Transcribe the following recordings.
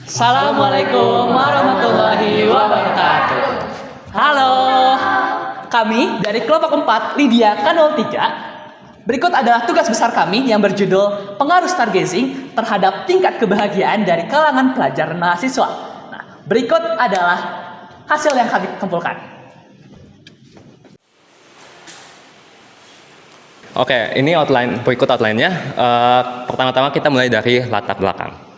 Assalamualaikum warahmatullahi wabarakatuh. Halo, kami dari kelompok 4 Lydia K03. Berikut adalah tugas besar kami yang berjudul Pengaruh Stargazing terhadap tingkat kebahagiaan dari kalangan pelajar dan mahasiswa. Nah, berikut adalah hasil yang kami kumpulkan. Oke, ini berikut outline-nya. Pertama-tama kita mulai dari latar belakang.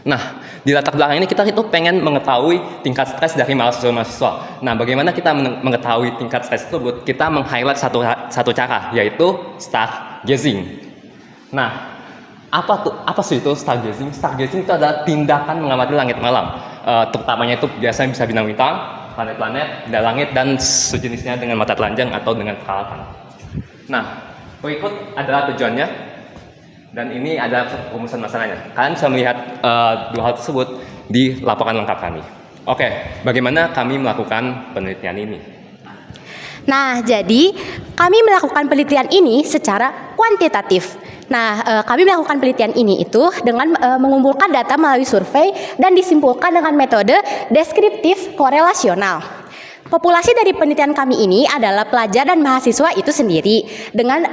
Nah, di latar belakang ini kita itu pengen mengetahui tingkat stres dari mahasiswa-mahasiswa. Nah, bagaimana kita mengetahui tingkat stres tersebut? Kita meng-highlight satu cara, yaitu stargazing. Nah, apa sih itu stargazing? Stargazing itu adalah tindakan mengamati langit malam. Terutamanya itu biasanya bisa bintang-bintang, planet-planet, benda langit, dan sejenisnya dengan mata telanjang atau dengan peralatan. Nah, berikut adalah tujuannya, dan ini adalah rumusan masalahnya. Kalian bisa melihat dua hal tersebut di laporan lengkap kami. Oke, bagaimana kami melakukan penelitian ini? Nah, jadi kami melakukan penelitian ini secara kuantitatif. Nah, kami melakukan penelitian ini itu dengan mengumpulkan data melalui survei dan disimpulkan dengan metode deskriptif korelasional. Populasi dari penelitian kami ini adalah pelajar dan mahasiswa itu sendiri dengan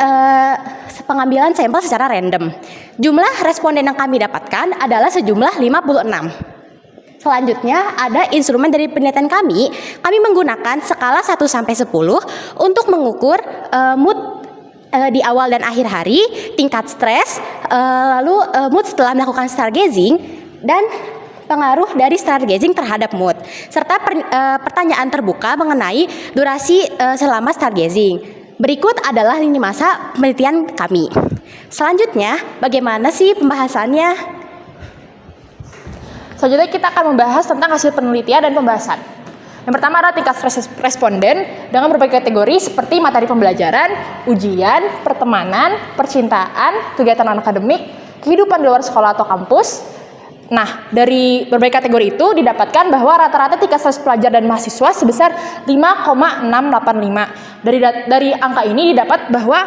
pengambilan sampel secara random. Jumlah responden yang kami dapatkan adalah sejumlah 56. Selanjutnya ada instrumen dari penelitian kami menggunakan skala 1 sampai 10 untuk mengukur mood di awal dan akhir hari, tingkat stres, lalu mood setelah melakukan stargazing, dan pengaruh dari stargazing terhadap mood, serta pertanyaan terbuka mengenai durasi selama stargazing. Berikut adalah lini masa penelitian kami. Selanjutnya, bagaimana sih pembahasannya? Selanjutnya kita akan membahas tentang hasil penelitian dan pembahasan. Yang pertama adalah tingkat stres responden dengan berbagai kategori seperti materi pembelajaran, ujian, pertemanan, percintaan, kegiatan akademik, kehidupan di luar sekolah atau kampus. Nah, dari berbagai kategori itu didapatkan bahwa rata-rata tingkat stres pelajar dan mahasiswa sebesar 5,685. Dari angka ini didapat bahwa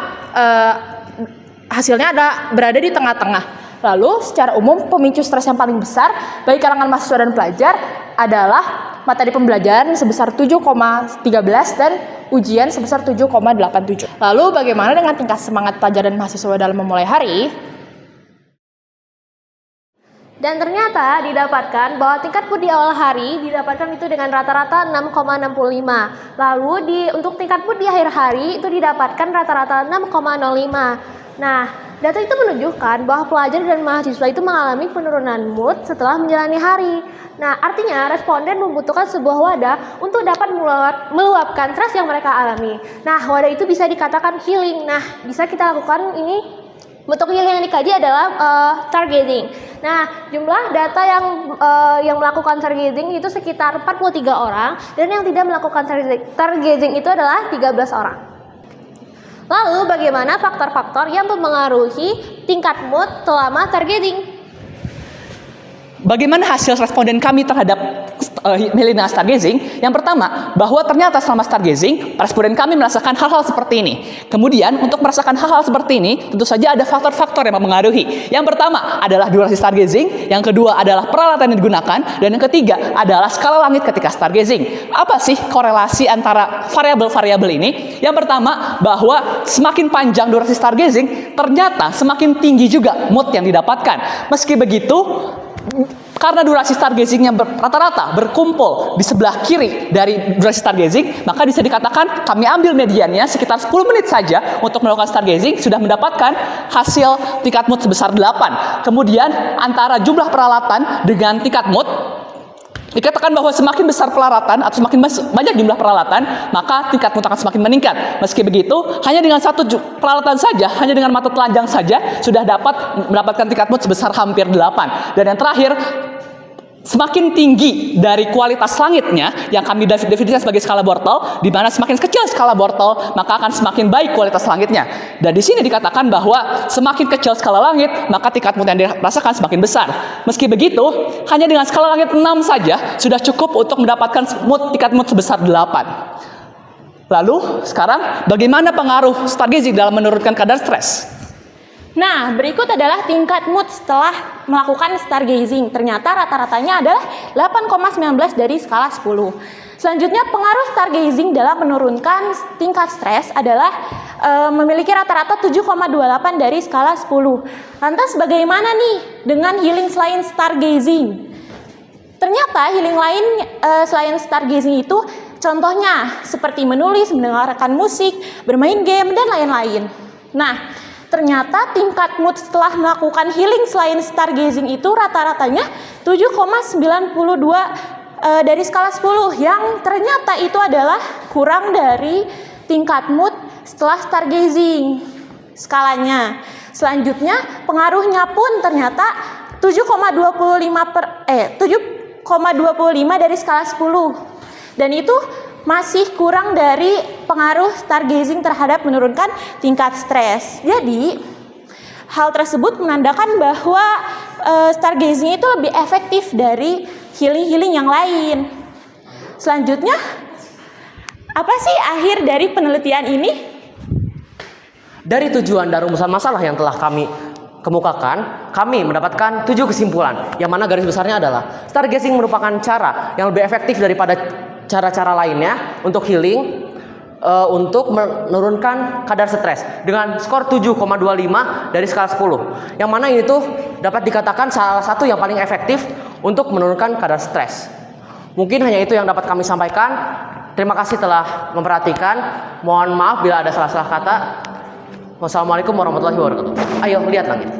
hasilnya berada di tengah-tengah. Lalu, secara umum pemicu stres yang paling besar bagi kalangan mahasiswa dan pelajar adalah materi pembelajaran sebesar 7,13 dan ujian sebesar 7,87. Lalu, bagaimana dengan tingkat semangat pelajar dan mahasiswa dalam memulai hari? Dan ternyata didapatkan bahwa tingkat mood di awal hari didapatkan itu dengan rata-rata 6,65. Lalu untuk tingkat mood di akhir hari itu didapatkan rata-rata 6,05. Nah, data itu menunjukkan bahwa pelajar dan mahasiswa itu mengalami penurunan mood setelah menjalani hari. Nah, artinya responden membutuhkan sebuah wadah untuk dapat meluapkan stres yang mereka alami. Nah, wadah itu bisa dikatakan healing. Nah, bisa kita lakukan ini. Bentuk healing yang dikaji adalah stargazing. Nah, jumlah data yang melakukan stargazing itu sekitar 43 orang, dan yang tidak melakukan stargazing itu adalah 13 orang. Lalu, bagaimana faktor-faktor yang mempengaruhi tingkat mood selama stargazing? Bagaimana hasil responden kami terhadap milenial stargazing? Yang pertama, bahwa ternyata selama stargazing, responden kami merasakan hal-hal seperti ini. Kemudian, untuk merasakan hal-hal seperti ini, tentu saja ada faktor-faktor yang mempengaruhi. Yang pertama adalah durasi stargazing, yang kedua adalah peralatan yang digunakan, dan yang ketiga adalah skala langit ketika stargazing. Apa sih korelasi antara variabel-variabel ini? Yang pertama, bahwa semakin panjang durasi stargazing, ternyata semakin tinggi juga mood yang didapatkan. Meski begitu, karena durasi stargazingnya rata-rata berkumpul di sebelah kiri dari durasi stargazing, maka bisa dikatakan kami ambil mediannya sekitar 10 menit saja untuk melakukan stargazing sudah mendapatkan hasil tingkat mood sebesar 8. Kemudian antara jumlah peralatan dengan tingkat mood, dikatakan bahwa semakin besar peralatan atau semakin banyak jumlah peralatan, maka tingkat mood akan semakin meningkat. Meski begitu, hanya dengan satu peralatan saja, hanya dengan mata telanjang saja, sudah dapat mendapatkan tingkat mood sebesar hampir 8. Dan yang terakhir, semakin tinggi dari kualitas langitnya yang kami definisikan sebagai skala Bortle, di mana semakin kecil skala Bortle, maka akan semakin baik kualitas langitnya. Dan di sini dikatakan bahwa semakin kecil skala langit, maka tingkat mood yang dirasakan semakin besar. Meski begitu, hanya dengan skala langit 6 saja sudah cukup untuk mendapatkan tingkat mood sebesar 8. Lalu, sekarang bagaimana pengaruh stargazing dalam menurunkan kadar stres? Nah, berikut adalah tingkat mood setelah melakukan stargazing. Ternyata rata-ratanya adalah 8,19 dari skala 10. Selanjutnya, pengaruh stargazing dalam menurunkan tingkat stres adalah memiliki rata-rata 7,28 dari skala 10. Lantas bagaimana nih dengan healing selain stargazing? Ternyata healing lain selain stargazing itu contohnya seperti menulis, mendengarkan musik, bermain game, dan lain-lain. Nah, ternyata tingkat mood setelah melakukan healing selain stargazing itu rata-ratanya 7,92 dari skala 10, yang ternyata itu adalah kurang dari tingkat mood setelah stargazing skalanya. Selanjutnya pengaruhnya pun ternyata 7,25 dari skala 10, dan itu masih kurang dari pengaruh stargazing terhadap menurunkan tingkat stres. Jadi, hal tersebut menandakan bahwa stargazing itu lebih efektif dari healing-healing yang lain. Selanjutnya, apa sih akhir dari penelitian ini? Dari tujuan dan rumusan masalah yang telah kami kemukakan, kami mendapatkan 7 kesimpulan, yang mana garis besarnya adalah stargazing merupakan cara yang lebih efektif daripada cara-cara lainnya untuk healing, untuk menurunkan kadar stres dengan skor 7,25 dari skala 10, yang mana ini tuh dapat dikatakan salah satu yang paling efektif untuk menurunkan kadar stres. Mungkin hanya itu yang dapat kami sampaikan. Terima kasih telah memperhatikan. Mohon maaf bila ada salah-salah kata. Wassalamualaikum warahmatullahi wabarakatuh. Ayo lihat langit.